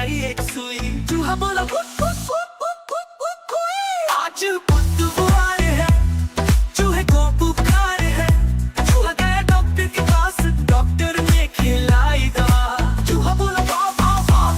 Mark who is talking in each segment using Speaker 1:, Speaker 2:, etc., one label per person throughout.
Speaker 1: लगाई एक सुई। चूहा बोला cook cook cook cook cook cook कुई। आज बुधवार है, चूहे को बुखार है। चूहा गया डॉक्टर के पास, डॉक्टर ने खिलाई दवा। चूहा बोला वाह वाह वाह।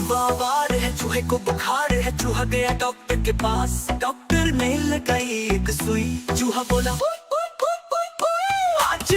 Speaker 1: बुधवार है, चूहे को बुखार है। चूहा गया डॉक्टर के पास, डॉक्टर ने लगाई एक सुई। चूहा बोला ओए ओए ओए ओए ओए। आज